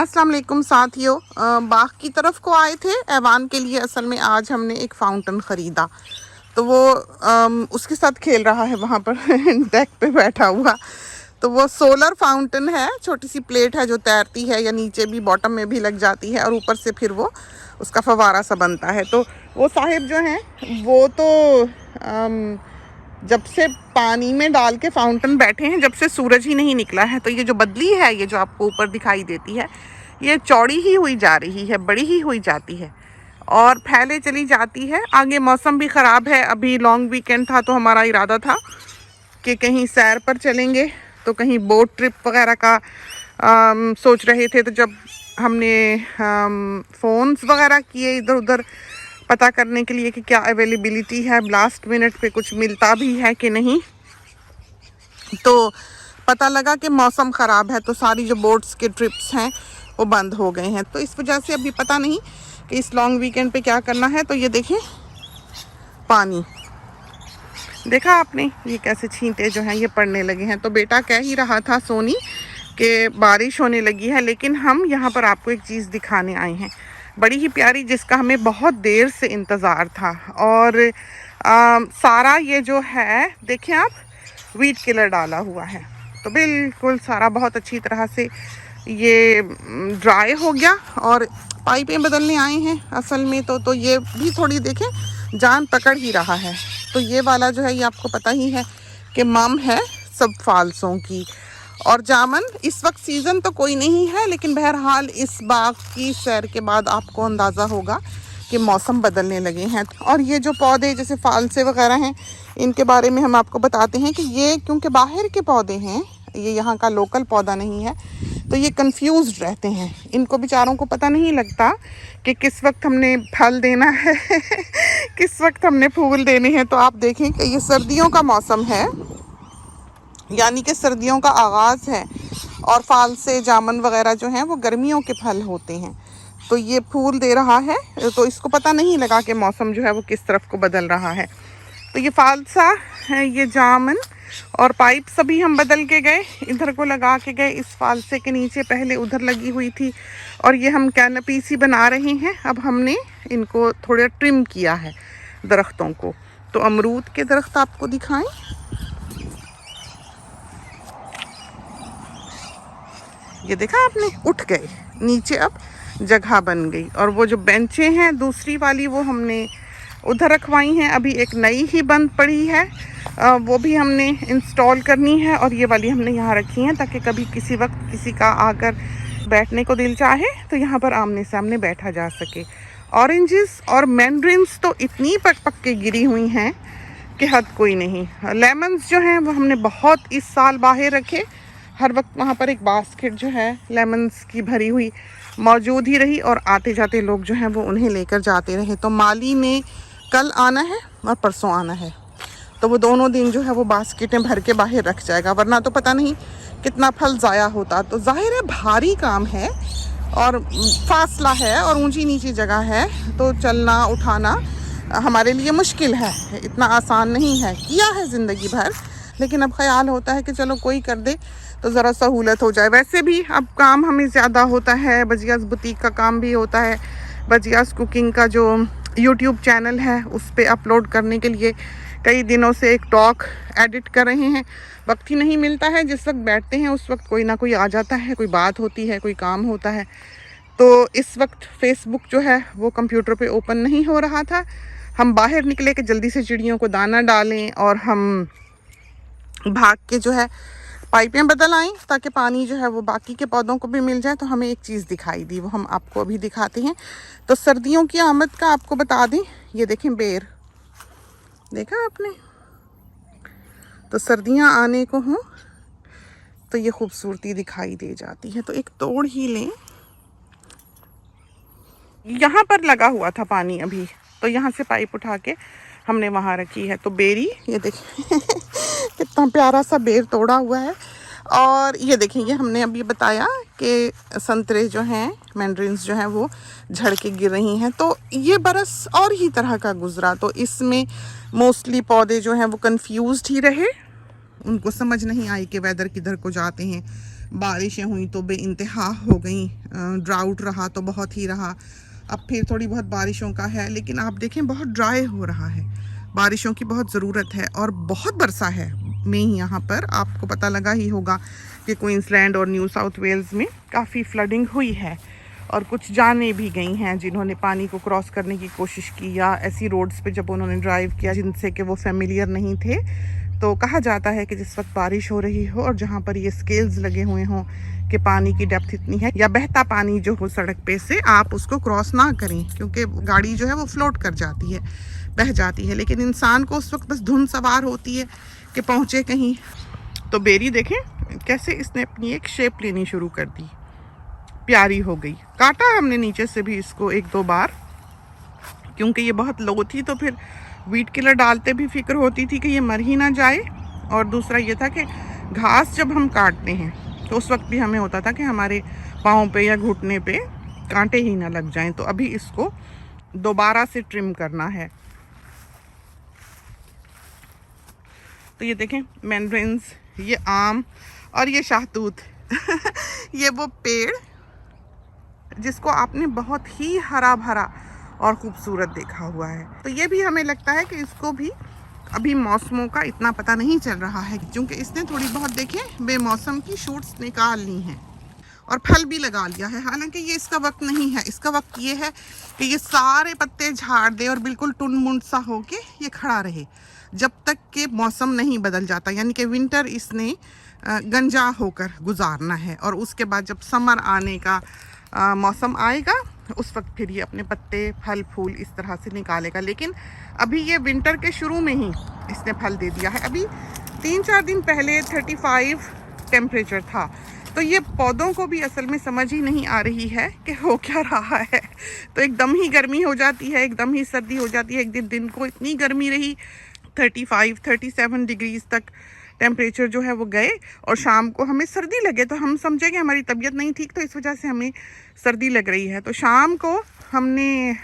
अस्सलाम वालेकुम साथियों, बाग की तरफ को आए थे ऐवान के लिए। असल में आज हमने एक फाउंटेन ख़रीदा तो वो उसके साथ खेल रहा है वहाँ पर डेक पे बैठा हुआ। तो वो सोलर फाउंटेन है, छोटी सी प्लेट है जो तैरती है या नीचे भी बॉटम में भी लग जाती है और ऊपर से फिर वो उसका फवारा सा बनता है। तो वो साहिब जो हैं वो तो जब से पानी में डाल के फाउंटेन बैठे हैं, जब से सूरज ही नहीं निकला है। तो ये जो बदली है, ये जो आपको ऊपर दिखाई देती है, ये चौड़ी ही हुई जा रही है, बड़ी ही हुई जाती है और फैले चली जाती है। आगे मौसम भी ख़राब है, अभी लॉन्ग वीकेंड था तो हमारा इरादा था कि कहीं सैर पर चलेंगे, तो कहीं बोट ट्रिप वगैरह का सोच रहे थे। तो जब हमने फ़ोन्स वगैरह किए इधर उधर पता करने के लिए कि क्या अवेलेबिलिटी है, लास्ट मिनट पे कुछ मिलता भी है कि नहीं, तो पता लगा कि मौसम ख़राब है, तो सारी जो बोट्स के ट्रिप्स हैं वो बंद हो गए हैं। तो इस वजह से अभी पता नहीं कि इस लॉन्ग वीकेंड पे क्या करना है। तो ये देखें पानी, देखा आपने ये कैसे छींटे जो हैं ये पड़ने लगे हैं। तो बेटा कह ही रहा था सोनी कि बारिश होने लगी है, लेकिन हम यहाँ पर आपको एक चीज़ दिखाने आए हैं बड़ी ही प्यारी, जिसका हमें बहुत देर से इंतज़ार था। और सारा ये जो है देखें आप, वीट किलर डाला हुआ है, तो बिल्कुल सारा बहुत अच्छी तरह से ये ड्राई हो गया और पाइपें बदलने आए हैं असल में। तो ये भी थोड़ी देखें जान पकड़ ही रहा है। तो ये वाला जो है ये आपको पता ही है कि मम है सब फालसों की। और जामन इस वक्त सीज़न तो कोई नहीं है, लेकिन बहरहाल इस बाग की सैर के बाद आपको अंदाज़ा होगा कि मौसम बदलने लगे हैं। और ये जो पौधे जैसे फालसे वगैरह हैं, इनके बारे में हम आपको बताते हैं कि ये क्योंकि बाहर के पौधे हैं, ये यहाँ का लोकल पौधा नहीं है, तो ये कंफ्यूज्ड रहते हैं। इनको बेचारों को पता नहीं लगता कि किस वक्त हमने फल देना है किस वक्त हमने फूल देने हैं। तो आप देखें कि ये सर्दियों का मौसम है, यानी कि सर्दियों का आगाज़ है, और फालसे जामन वगैरह जो हैं वो गर्मियों के फल होते हैं। तो ये फूल दे रहा है, तो इसको पता नहीं लगा कि मौसम जो है वो किस तरफ को बदल रहा है। तो ये फालसा है, ये जामन और पाइप सभी हम बदल के गए, इधर को लगा के गए, इस फालसे के नीचे पहले उधर लगी हुई थी, और ये हम कैनपी सी बना रहे हैं। अब हमने इनको थोड़ा ट्रिम किया है दरख्तों को। तो अमरूद के दरख्त आपको दिखाएं, ये देखा आपने, उठ गए नीचे, अब जगह बन गई। और वो जो बेंचें हैं दूसरी वाली वो हमने उधर रखवाई हैं, अभी एक नई ही बंद पड़ी है, वो भी हमने इंस्टॉल करनी है। और ये वाली हमने यहाँ रखी हैं ताकि कभी किसी वक्त किसी का आकर बैठने को दिल चाहे तो यहाँ पर आमने सामने बैठा जा सके। ऑरेंजेस और मैंड्रिन्स तो इतनी पक के गिरी हुई हैं कि हद कोई नहीं। लेमन्स जो हैं वो हमने बहुत इस साल बाहर रखे, हर वक्त वहाँ पर एक बास्केट जो है लेमन्स की भरी हुई मौजूद ही रही, और आते जाते लोग जो हैं वो उन्हें लेकर जाते रहे। तो माली ने कल आना है और परसों आना है, तो वो दोनों दिन जो है वो बास्केटें भर के बाहर रख जाएगा, वरना तो पता नहीं कितना फल ज़ाया होता। तो जाहिर है भारी काम है और फासला है और ऊंची नीची जगह है, तो चलना उठाना हमारे लिए मुश्किल है, इतना आसान नहीं है। किया है ज़िंदगी भर, लेकिन अब ख़्याल होता है कि चलो कोई कर दे तो ज़रा सहूलत हो जाए। वैसे भी अब काम हमें ज़्यादा होता है, बजियाज़ बुटीक का काम भी होता है, बजियाज़ कुकिंग का जो यूट्यूब चैनल है उस पर अपलोड करने के लिए कई दिनों से एक टॉक एडिट कर रहे हैं। वक्त ही नहीं मिलता है, जिस वक्त बैठते हैं उस वक्त कोई ना कोई आ जाता है, कोई बात होती है, कोई काम होता है। तो इस वक्त फेसबुक जो है वो कंप्यूटर पे ओपन नहीं हो रहा था। हम बाहर निकले कि जल्दी से चिड़ियों को दाना डालें, और हम भाग के जो है पाइपें बदल आएँ ताकि पानी जो है वो बाकी के पौधों को भी मिल जाए। तो हमें एक चीज़ दिखाई दी, वो हम आपको अभी दिखाते हैं। तो सर्दियों की आमद का आपको बता दें, ये देखें बेर, देखा आपने। तो सर्दियां आने को हों तो ये खूबसूरती दिखाई दे जाती है। तो एक तोड़ ही लें, यहाँ पर लगा हुआ था पानी अभी, तो यहाँ से पाइप उठा के हमने वहाँ रखी है। तो बेरी ये देखिए कितना प्यारा सा बेर तोड़ा हुआ है। और ये देखें, ये हमने अभी बताया कि संतरे जो हैं, मैंड्रिन्स जो हैं वो झड़ के गिर रही हैं। तो ये बरस और ही तरह का गुजरा, तो इसमें मोस्टली पौधे जो हैं वो कंफ्यूज्ड ही रहे, उनको समझ नहीं आई कि वेदर किधर को जाते हैं, बारिशें हुई तो बेइंतहा हो गई, ड्राउट रहा तो बहुत ही रहा। अब फिर थोड़ी बहुत बारिशों का है, लेकिन आप देखें बहुत ड्राई हो रहा है। बारिशों की बहुत ज़रूरत है और बहुत बरसा है में यहाँ पर। आपको पता लगा ही होगा कि क्वींसलैंड और न्यू साउथ वेल्स में काफ़ी फ्लडिंग हुई है और कुछ जानें भी गई हैं जिन्होंने पानी को क्रॉस करने की कोशिश की या ऐसी रोड्स पे जब उन्होंने ड्राइव किया जिनसे कि वो फेमिलियर नहीं थे। तो कहा जाता है कि जिस वक्त बारिश हो रही हो और जहाँ पर ये स्केल्स लगे हुए हों कि पानी की डेप्थ इतनी है या बहता पानी जो हो सड़क पे से, आप उसको क्रॉस ना करें, क्योंकि गाड़ी जो है वो फ्लोट कर जाती है, बह जाती है। लेकिन इंसान को उस वक्त बस धुन सवार होती है कि पहुँचे कहीं। तो बेरी देखें कैसे इसने अपनी एक शेप लेनी शुरू कर दी, प्यारी हो गई। काटा हमने नीचे से भी इसको 1-2 बार, क्योंकि ये बहुत लो थी, तो फिर वीट किलर डालते भी फिक्र होती थी कि ये मर ही ना जाए। और दूसरा ये था कि घास जब हम काटते हैं तो उस वक्त भी हमें होता था कि हमारे पाँव पे या घुटने पे कांटे ही ना लग जाएं। तो अभी इसको दोबारा से ट्रिम करना है। तो ये देखें मैंड्रिन्स, ये आम और ये शाहतूत ये वो पेड़ जिसको आपने बहुत ही हरा भरा और खूबसूरत देखा हुआ है। तो ये भी हमें लगता है कि इसको भी अभी मौसमों का इतना पता नहीं चल रहा है, क्योंकि इसने थोड़ी बहुत देखें बेमौसम की शूट्स निकाल ली हैं और फल भी लगा लिया है। हालांकि ये इसका वक्त नहीं है। इसका वक्त ये है कि ये सारे पत्ते झाड़ दे और बिल्कुल टुनमुंड सा हो के ये खड़ा रहे जब तक कि मौसम नहीं बदल जाता। यानी कि विंटर इसने गंजा होकर गुजारना है और उसके बाद जब समर आने का मौसम आएगा उस वक्त फिर ये अपने पत्ते फल फूल इस तरह से निकालेगा। लेकिन अभी ये विंटर के शुरू में ही इसने फल दे दिया है। अभी 3-4 दिन पहले 35 टेम्परेचर था। तो ये पौधों को भी असल में समझ ही नहीं आ रही है कि हो क्या रहा है। तो एकदम ही गर्मी हो जाती है, एकदम ही सर्दी हो जाती है। एक दिन को इतनी गर्मी रही 35-37 डिग्रीज तक टेम्परेचर जो है वो गए और शाम को हमें सर्दी लगे तो हम समझे कि हमारी तबीयत नहीं ठीक, तो इस वजह से हमें सर्दी लग रही है। तो शाम को हमने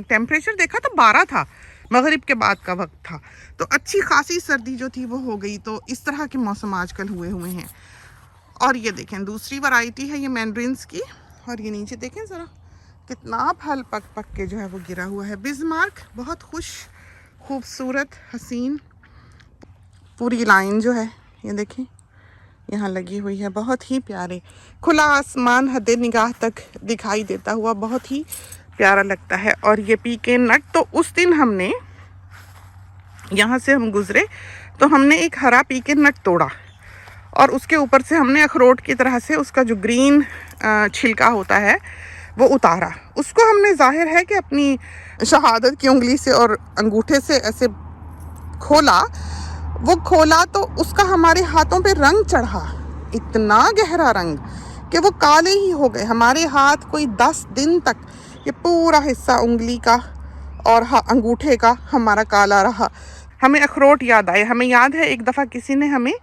टेम्परेचर देखा तो 12 था, मगरिब के बाद का वक्त था। तो अच्छी खासी सर्दी जो थी वो हो गई। तो इस तरह के मौसम आजकल हुए हैं। और ये देखें दूसरी वैरायटी है ये मैंड्रिन्स की, और ये नीचे देखें ज़रा कितना फल पक पक के जो है वो गिरा हुआ है। बिस्मार्क बहुत खूबसूरत हसीन पूरी लाइन जो है ये देखें यहाँ लगी हुई है, बहुत ही प्यारे। खुला आसमान हद निगाह तक दिखाई देता हुआ बहुत ही प्यारा लगता है। और ये पीके नट, तो उस दिन हमने यहाँ से हम गुजरे तो हमने एक हरा पीके नट तोड़ा और उसके ऊपर से हमने अखरोट की तरह से उसका जो ग्रीन छिलका होता है वो उतारा। उसको हमने जाहिर है कि अपनी शहादत की उंगली से और अंगूठे से ऐसे खोला तो उसका हमारे हाथों पे रंग चढ़ा, इतना गहरा रंग कि वो काले ही हो गए। हमारे हाथ कोई 10 दिन तक ये पूरा हिस्सा उंगली का और अंगूठे का हमारा काला रहा। हमें अखरोट याद आए। हमें याद है एक दफ़ा किसी ने हमें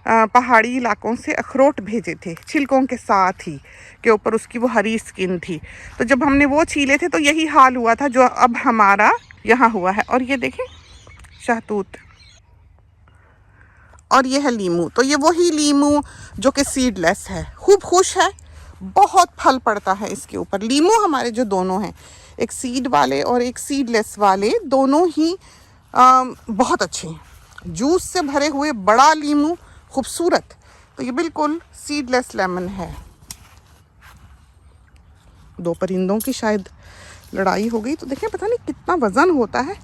पहाड़ी इलाकों से अखरोट भेजे थे छिलकों के साथ ही, के ऊपर उसकी वो हरी स्किन थी। तो जब हमने वो छीले थे तो यही हाल हुआ था जो अब हमारा यहाँ हुआ है। और ये देखें शहतूत, और ये है लीमू। तो ये वही लीमू जो कि सीडलेस है, खूब खुश है, बहुत फल पड़ता है इसके ऊपर। लीमू हमारे जो दोनों हैं, एक सीड वाले और एक सीडलेस वाले, दोनों ही बहुत अच्छे हैं। जूस से भरे हुए बड़ा लीमू खूबसूरत, तो ये बिल्कुल सीडलेस लेमन है। 2 परिंदों की शायद लड़ाई हो गई। तो देखें पता नहीं कितना वज़न होता है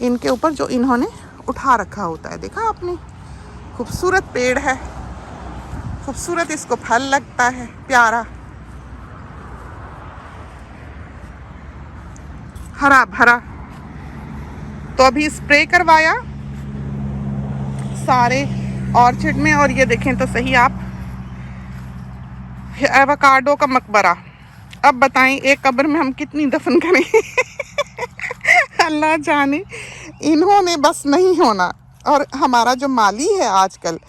इनके ऊपर जो इन्होंने उठा रखा होता है। देखा आपने, खूबसूरत पेड़ है, खूबसूरत इसको फल लगता है, प्यारा हरा भरा। तो अभी स्प्रे करवाया सारे ऑर्चिड में। और ये देखें तो सही आप, एवोकाडो का मकबरा। अब बताएं एक कब्र में हम कितनी दफन करें अल्लाह जाने। इन्होंने बस नहीं होना। और हमारा जो माली है आजकल,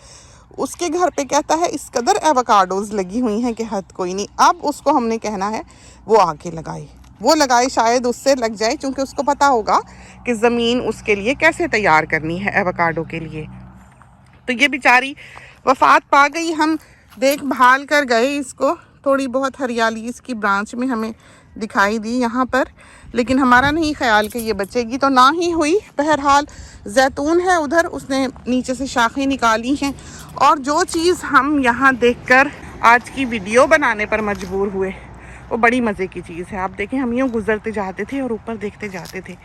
उसके घर पे कहता है इस कदर एवोकाडोज लगी हुई हैं कि हद कोई नहीं। अब उसको हमने कहना है वो आके लगाए, वो लगाए, शायद उससे लग जाए, क्योंकि उसको पता होगा कि ज़मीन उसके लिए कैसे तैयार करनी है एवोकाडो के लिए। तो ये बेचारी वफात पा गई। हम देखभाल कर गए इसको, थोड़ी बहुत हरियाली इसकी ब्रांच में हमें दिखाई दी यहाँ पर, लेकिन हमारा नहीं ख्याल कि ये बचेगी, तो ना ही हुई। बहरहाल जैतून है उधर, उसने नीचे से शाखें निकाली हैं। और जो चीज़ हम यहाँ देखकर आज की वीडियो बनाने पर मजबूर हुए वो बड़ी मज़े की चीज़ है। आप देखें, हम यूँ गुजरते जाते थे और ऊपर देखते जाते थे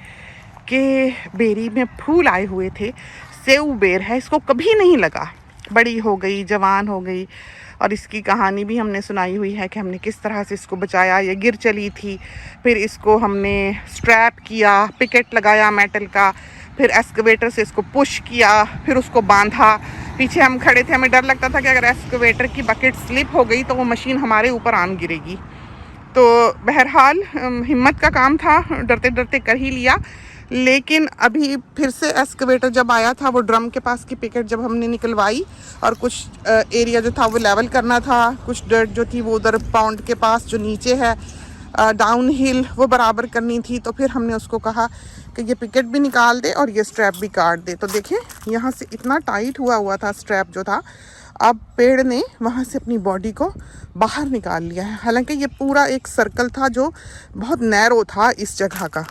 कि बेरी में फूल आए हुए थे। सेव बेर है, इसको कभी नहीं लगा, बड़ी हो गई, जवान हो गई। और इसकी कहानी भी हमने सुनाई हुई है कि हमने किस तरह से इसको बचाया। ये गिर चली थी, फिर इसको हमने स्ट्रैप किया, पिकेट लगाया मेटल का, फिर एक्सकवेटर से इसको पुश किया, फिर उसको बांधा। पीछे हम खड़े थे, हमें डर लगता था कि अगर एक्सकवेटर की बकेट स्लिप हो गई तो वो मशीन हमारे ऊपर आन गिरेगी। तो बहरहाल हिम्मत का काम था, डरते डरते कर ही लिया। लेकिन अभी फिर से एक्सकवेटर जब आया था, वो ड्रम के पास की पिकेट जब हमने निकलवाई और कुछ एरिया जो था वो लेवल करना था, कुछ डर्ट जो थी वो उधर पाउंड के पास जो नीचे है डाउन हिल वो बराबर करनी थी, तो फिर हमने उसको कहा कि ये पिकेट भी निकाल दे और ये स्ट्रैप भी काट दे। तो देखें, यहाँ से इतना टाइट हुआ था स्ट्रैप जो था, अब पेड़ ने वहाँ से अपनी बॉडी को बाहर निकाल लिया है। हालांकि ये पूरा एक सर्कल था जो बहुत नैरो था इस जगह का।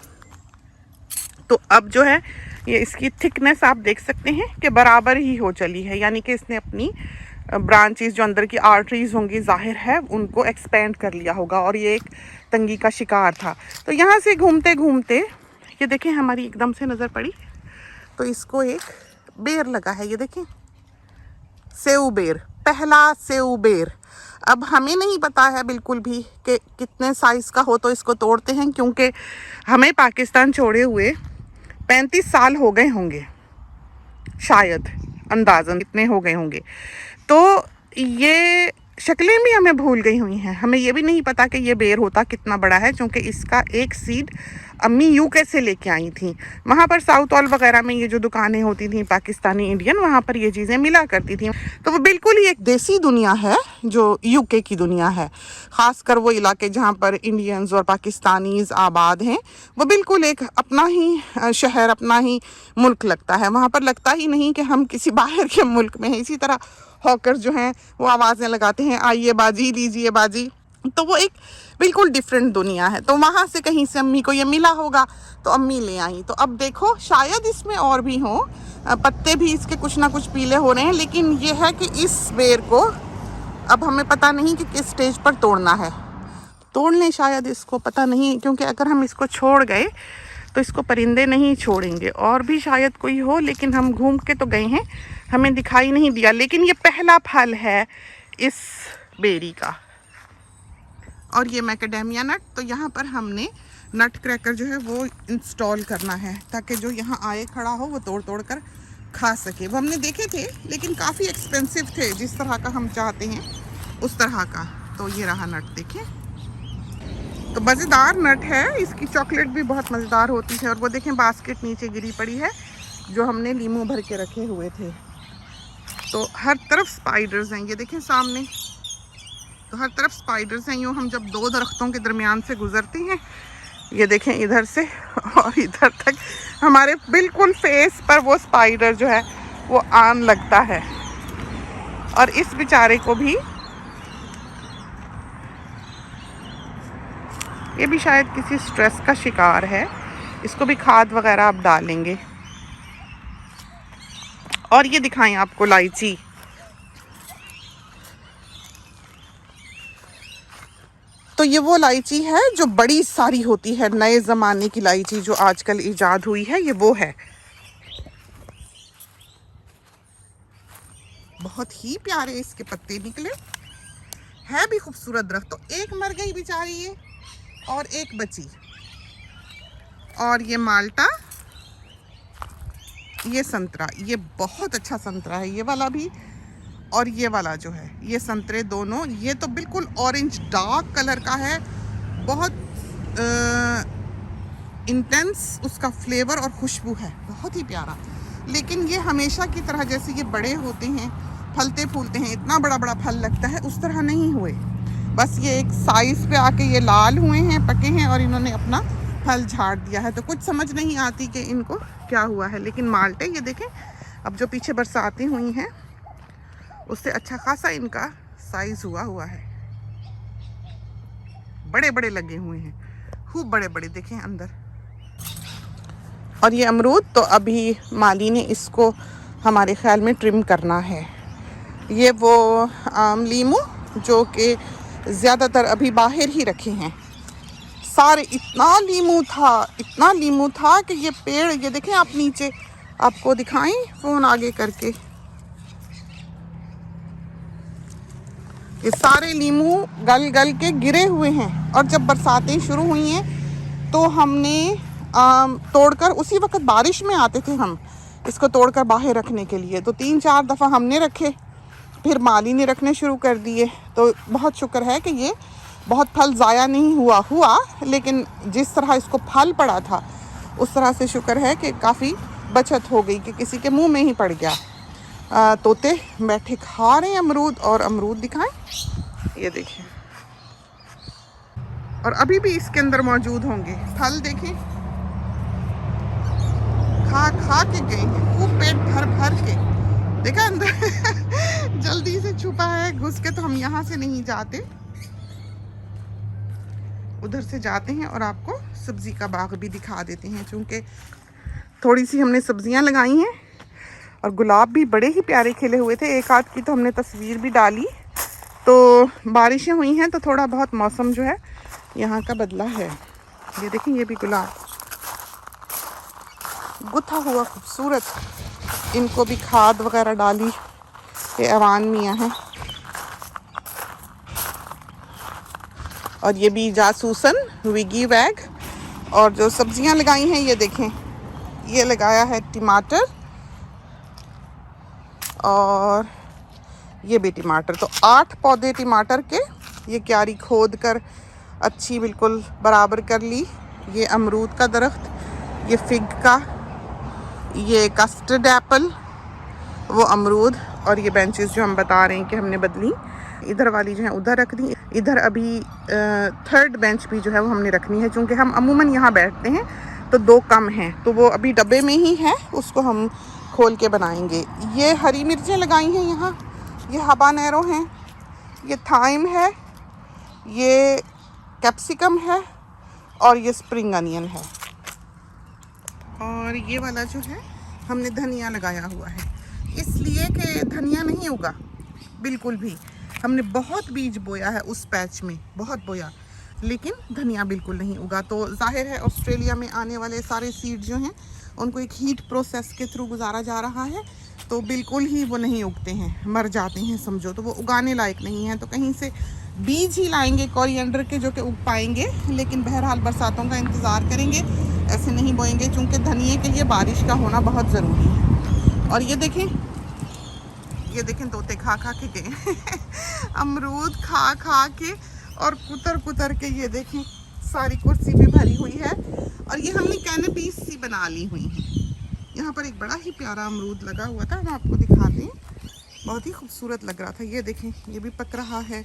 तो अब जो है ये इसकी थिकनेस आप देख सकते हैं कि बराबर ही हो चली है, यानी कि इसने अपनी ब्रांचेस जो अंदर की आर्टरीज होंगी जाहिर है उनको एक्सपेंड कर लिया होगा, और ये एक तंगी का शिकार था। तो यहाँ से घूमते घूमते ये देखें, हमारी एकदम से नज़र पड़ी तो इसको एक बेर लगा है। ये देखें, सेव बेर, पहला सेव बेर। अब हमें नहीं पता है बिल्कुल भी कि कितने साइज़ का हो, तो इसको तोड़ते हैं, क्योंकि हमें पाकिस्तान छोड़े हुए 35 साल हो गए होंगे, शायद अंदाज़न इतने हो गए होंगे। तो ये शक्लें भी हमें भूल गई हुई हैं। हमें ये भी नहीं पता कि ये बेर होता कितना बड़ा है, क्योंकि इसका एक सीड अम्मी यूके से लेके आई थी। वहाँ पर साउथ ऑल वगैरह में ये जो दुकानें होती थी पाकिस्तानी इंडियन, वहाँ पर ये चीज़ें मिला करती थी। तो वो बिल्कुल ही एक देसी दुनिया है जो यूके की दुनिया है। ख़ासकर वो इलाके जहाँ पर इंडियंस और पाकिस्तानीज़ आबाद हैं, वो बिल्कुल एक अपना ही शहर, अपना ही मुल्क लगता है। वहाँ पर लगता ही नहीं कि हम किसी बाहर के मुल्क में हैं। इसी तरह हॉकर्स जो हैं वो आवाज़ें लगाते हैं, आइए बाजी, लीजिए बाजी। तो वो एक बिल्कुल डिफरेंट दुनिया है। तो वहाँ से कहीं से अम्मी को ये मिला होगा तो अम्मी ले आई। तो अब देखो, शायद इसमें और भी हों, पत्ते भी इसके कुछ ना कुछ पीले हो रहे हैं, लेकिन ये है कि इस बेर को अब हमें पता नहीं कि किस स्टेज पर तोड़ना है। तोड़ लें शायद इसको, पता नहीं, क्योंकि अगर हम इसको छोड़ गए तो इसको परिंदे नहीं छोड़ेंगे, और भी शायद कोई हो, लेकिन हम घूम के तो गए हैं, हमें दिखाई नहीं दिया। लेकिन ये पहला फल है इस बेरी का। और ये मैकेडेमिया नट, तो यहाँ पर हमने नट क्रैकर जो है वो इंस्टॉल करना है, ताकि जो यहाँ आए खड़ा हो वो तोड़ तोड़ कर खा सके। वो हमने देखे थे, लेकिन काफ़ी एक्सपेंसिव थे, जिस तरह का हम चाहते हैं उस तरह का। तो ये रहा नट, देखें, तो मज़ेदार नट है। इसकी चॉकलेट भी बहुत मज़ेदार होती है। और वो देखें, बास्केट नीचे गिरी पड़ी है जो हमने लीमू भर के रखे हुए थे। तो हर तरफ स्पाइडर्स हैं, ये देखें सामने, तो हर तरफ स्पाइडर्स हैं। यूँ हम जब दो दरख्तों के दरमियान से गुजरते हैं, ये देखें इधर से और इधर तक हमारे बिल्कुल फेस पर वो स्पाइडर जो है वो आन लगता है। और इस बेचारे को भी, ये भी शायद किसी स्ट्रेस का शिकार है, इसको भी खाद वगैरह आप डालेंगे। और ये दिखाएं आपको इलायची, तो ये वो इलायची है जो बड़ी सारी होती है, नए ज़माने की इलायची जो आजकल इजाद हुई है, ये वो है। बहुत ही प्यारे इसके पत्ते निकले, है भी खूबसूरत दरख्त। तो एक मर गई बेचारी ये और एक बची। और ये माल्टा, ये संतरा, ये बहुत अच्छा संतरा है ये वाला भी, और ये वाला जो है, ये संतरे दोनों, ये तो बिल्कुल ऑरेंज डार्क कलर का है, बहुत इंटेंस उसका फ्लेवर और खुशबू है, बहुत ही प्यारा। लेकिन ये हमेशा की तरह जैसे ये बड़े होते हैं, फलते फूलते हैं, इतना बड़ा बड़ा फल लगता है, उस तरह नहीं हुए। बस ये एक साइज़ पे आके ये लाल हुए हैं, पके हैं, और इन्होंने अपना फल झाड़ दिया है। तो कुछ समझ नहीं आती कि इनको क्या हुआ है। लेकिन माल्टे ये देखें, अब जो पीछे बरसातें हुई हैं उससे अच्छा खासा इनका साइज हुआ है, बड़े बड़े लगे हुए हैं, खूब बड़े बड़े देखें अंदर। और ये अमरूद तो अभी माली ने इसको हमारे ख्याल में ट्रिम करना है। ये वो लीमू जो कि ज़्यादातर अभी बाहर ही रखे हैं सारे। इतना लीमू था कि ये पेड़, ये देखें आप नीचे, आपको दिखाएं फ़ोन आगे करके, ये सारे लीमू गल गल के गिरे हुए हैं। और जब बरसातें शुरू हुई हैं तो हमने तोड़कर, उसी वक्त बारिश में आते थे हम इसको तोड़कर बाहर रखने के लिए, तो 3-4 दफ़ा हमने रखे, फिर माली ने रखने शुरू कर दिए। तो बहुत शुक्र है कि ये बहुत फल ज़ाया नहीं हुआ, लेकिन जिस तरह इसको फल पड़ा था उस तरह से शुक्र है कि काफ़ी बचत हो गई कि किसी के मुंह में ही पड़ गया। तोते बैठे खा रहे हैं अमरूद, और अमरूद दिखाएं, ये देखें, और अभी भी इसके अंदर मौजूद होंगे फल। देखें, खा के गए हैं खूब पेट भर के। देखा अंदर जल्दी से छुपा है घुस के, तो हम यहाँ से नहीं जाते, उधर से जाते हैं और आपको सब्जी का बाग भी दिखा देते हैं। क्योंकि थोड़ी सी हमने सब्जियां लगाई हैं और गुलाब भी बड़े ही प्यारे खिले हुए थे। एक आध की तो हमने तस्वीर भी डाली। तो बारिशें हुई हैं तो थोड़ा बहुत मौसम जो है यहाँ का बदला है। ये देखें, ये भी गुलाब गुथा हुआ खूबसूरत, इनको भी खाद वगैरह डाली, ये अवान मियाँ हैं। और ये भी जासूसन विगी वैग। और जो सब्जियां लगाई हैं, ये देखें, ये लगाया है टमाटर, और ये भी टमाटर। तो 8 पौधे टमाटर के, ये क्यारी खोद कर अच्छी बिल्कुल बराबर कर ली। ये अमरूद का दरख्त, ये फिग का, ये कस्टर्ड एप्पल, वो अमरूद, और ये बेंचेस जो हम बता रहे हैं कि हमने बदली, इधर वाली जो है उधर रख दी। इधर अभी 3rd बेंच भी जो है वो हमने रखनी है, क्योंकि हम अमूमन यहाँ बैठते हैं तो 2 कम हैं, तो वो अभी डब्बे में ही है, उसको हम खोल के बनाएंगे। ये हरी मिर्चें लगाई हैं यहाँ, ये हबानेरो हैं, ये थाइम है, ये कैप्सिकम है, और ये स्प्रिंग अनियन है। और ये वाला जो है हमने धनिया लगाया हुआ है, इसलिए कि धनिया नहीं उगा बिल्कुल भी। हमने बहुत बीज बोया है उस पैच में, बहुत बोया, लेकिन धनिया बिल्कुल नहीं उगा। तो जाहिर है ऑस्ट्रेलिया में आने वाले सारे सीड जो हैं उनको एक हीट प्रोसेस के थ्रू गुजारा जा रहा है, तो बिल्कुल ही वो नहीं उगते हैं, मर जाते हैं समझो, तो वो उगाने लायक नहीं है। तो कहीं से बीज ही लाएंगे कोरिएंडर के जो कि उग पाएंगे, लेकिन बहरहाल बरसातों का इंतज़ार करेंगे, ऐसे नहीं बोएंगे, क्योंकि धनिए के लिए बारिश का होना बहुत ज़रूरी है। और ये देखें तोते खा के गए अमरूद खा के और कुतर के, ये देखें सारी कुर्सी भी भरी हुई है। और ये हमने कैनपीस सी बना ली हुई है। यहाँ पर एक बड़ा ही प्यारा अमरूद लगा हुआ था, हम आपको दिखाते हैं, बहुत ही खूबसूरत लग रहा था। ये देखें, ये भी पक रहा है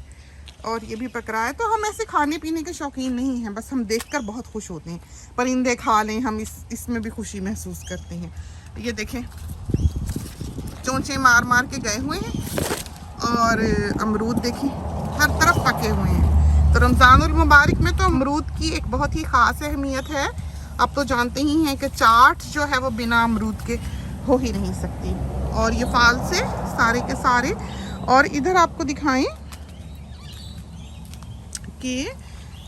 और ये भी पक रहा है। तो हम ऐसे खाने पीने के शौकीन नहीं हैं, बस हम देखकर बहुत खुश होते हैं। परिंदे खा लें, हम इसमें भी खुशी महसूस करते हैं। ये देखें, चोंचे मार के गए हुए हैं, और अमरूद देखिए हर तरफ पके हुए हैं। तो रमज़ानुल मुबारक में तो अमरूद की एक बहुत ही ख़ास अहमियत है। आप तो जानते ही हैं कि चाट जो है वो बिना अमरूद के हो ही नहीं सकती। और ये फाल से सारे के सारे, और इधर आपको दिखाएं कि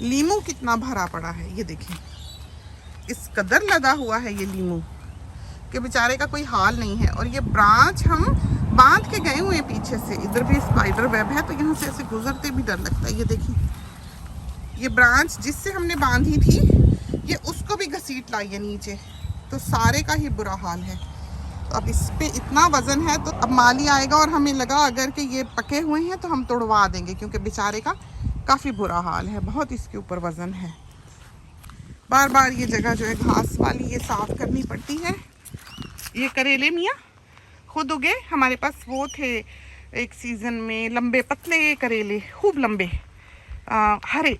लीमू कितना भरा पड़ा है। ये देखें, इस कदर लदा हुआ है ये लीमू कि बेचारे का कोई हाल नहीं है। और ये ब्रांच हम बांध के गए हुए हैं पीछे से, इधर भी स्पाइडर वेब है, तो यहाँ से ऐसे गुजरते भी डर लगता है। ये देखिए, ये ब्रांच जिससे हमने बांधी थी, ये उसको भी घसीट लाई है नीचे, तो सारे का ही बुरा हाल है। तो अब इस पे इतना वज़न है, तो अब माली आएगा और हमें लगा अगर कि ये पके हुए हैं तो हम तोड़वा देंगे, क्योंकि बेचारे का काफ़ी बुरा हाल है, बहुत इसके ऊपर वज़न है। बार बार ये जगह जो है घास वाली, ये साफ़ करनी पड़ती है। ये करेले मियाँ खुद उगे, हमारे पास वो थे एक सीज़न में, लंबे पतले करेले, खूब लंबे, हरे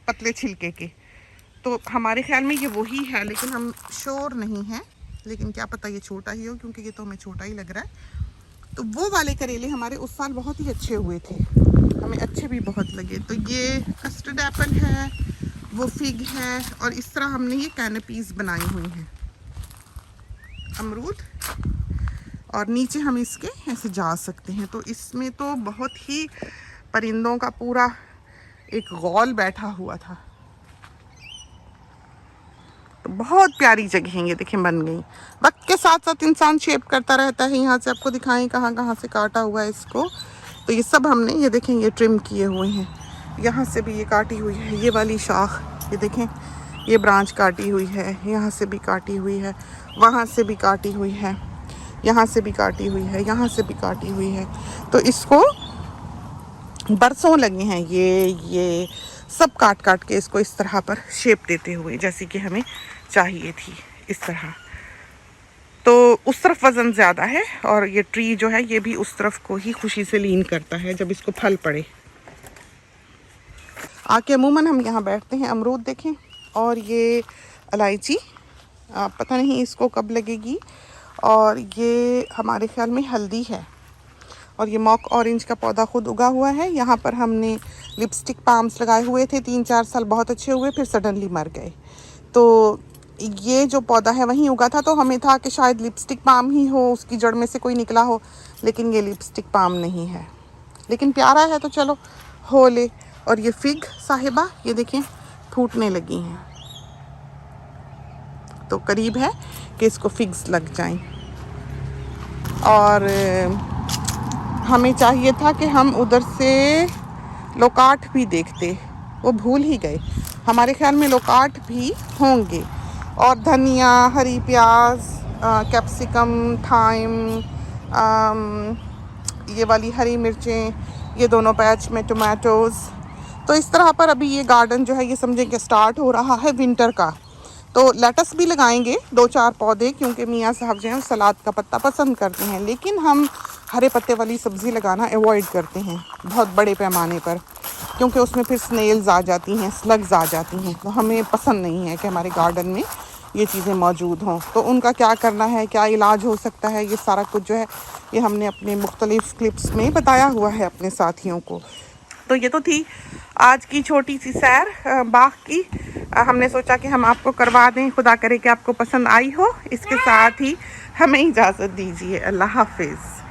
पतले छिलके के। तो हमारे ख्याल में ये वही है, लेकिन हम श्योर नहीं हैं, लेकिन क्या पता ये छोटा ही हो, क्योंकि ये तो हमें छोटा ही लग रहा है। तो वो वाले करेले हमारे उस साल बहुत ही अच्छे हुए थे, हमें अच्छे भी बहुत लगे। तो ये कस्टर्ड एप्पल है, वो फिग है, और इस तरह हमने ये कैनपीज बनाई हुई हैं, अमरूद, और नीचे हम इसके ऐसे जा सकते हैं। तो इसमें तो बहुत ही परिंदों का पूरा एक गौल बैठा हुआ था। तो बहुत प्यारी जगह ये देखें बन गई। वक्त के साथ साथ इंसान शेप करता रहता है। यहाँ से आपको दिखाएं कहाँ कहाँ से काटा हुआ है इसको। तो ये सब हमने ये देखें ये ट्रिम किए हुए हैं। यहाँ से भी ये काटी हुई है, ये वाली शाख ये देखें, ये ब्रांच काटी हुई है, यहाँ से भी काटी हुई है, वहाँ से भी काटी हुई है, यहाँ से भी काटी हुई है, यहाँ से भी काटी हुई है। तो इसको बरसों लगे हैं ये सब काट काट के इसको इस तरह पर शेप देते हुए, जैसी कि हमें चाहिए थी इस तरह। तो उस तरफ वज़न ज़्यादा है और ये ट्री जो है ये भी उस तरफ को ही खुशी से लीन करता है जब इसको फल पड़े। आके अमूमन हम यहाँ बैठते हैं। अमरूद देखें, और ये इलायची पता नहीं इसको कब लगेगी, और ये हमारे ख्याल में हल्दी है, और ये मॉक ऑरेंज का पौधा खुद उगा हुआ है। यहाँ पर हमने लिपस्टिक पाम्स लगाए हुए थे, 3-4 साल बहुत अच्छे हुए, फिर सडनली मर गए। तो ये जो पौधा है वहीं उगा था, तो हमें था कि शायद लिपस्टिक पाम ही हो, उसकी जड़ में से कोई निकला हो, लेकिन ये लिपस्टिक पाम नहीं है, लेकिन प्यारा है तो चलो हो ले। और ये फिग साहिबा ये देखें फूटने लगी हैं, तो करीब है कि इसको फिग्स लग जाएं। और हमें चाहिए था कि हम उधर से लोकाट भी देखते, वो भूल ही गए। हमारे ख्याल में लोकाट भी होंगे, और धनिया, हरी प्याज, कैप्सिकम, थाइम, ये वाली हरी मिर्चें, ये दोनों पैच में टोमेटोज़। तो इस तरह पर अभी ये गार्डन जो है ये समझें कि स्टार्ट हो रहा है विंटर का। तो लेटस भी लगाएंगे 2-4 पौधे, क्योंकि मियाँ साहब जो हैं सलाद का पत्ता पसंद करते हैं, लेकिन हम हरे पत्ते वाली सब्ज़ी लगाना अवॉइड करते हैं बहुत बड़े पैमाने पर, क्योंकि उसमें फिर स्नेल्स आ जाती हैं, स्लग्स आ जाती हैं। तो हमें पसंद नहीं है कि हमारे गार्डन में ये चीज़ें मौजूद हों। तो उनका क्या करना है, क्या इलाज हो सकता है, ये सारा कुछ जो है ये हमने अपने मुख्तलिफ़ क्लिप्स में बताया हुआ है अपने साथियों को। तो ये तो थी आज की छोटी सी सैर बाग की। हमने सोचा कि हम आपको करवा दें, खुदा करे कि आपको पसंद आई हो। इसके साथ ही हमें इजाज़त दीजिए। अल्लाह हाफिज़।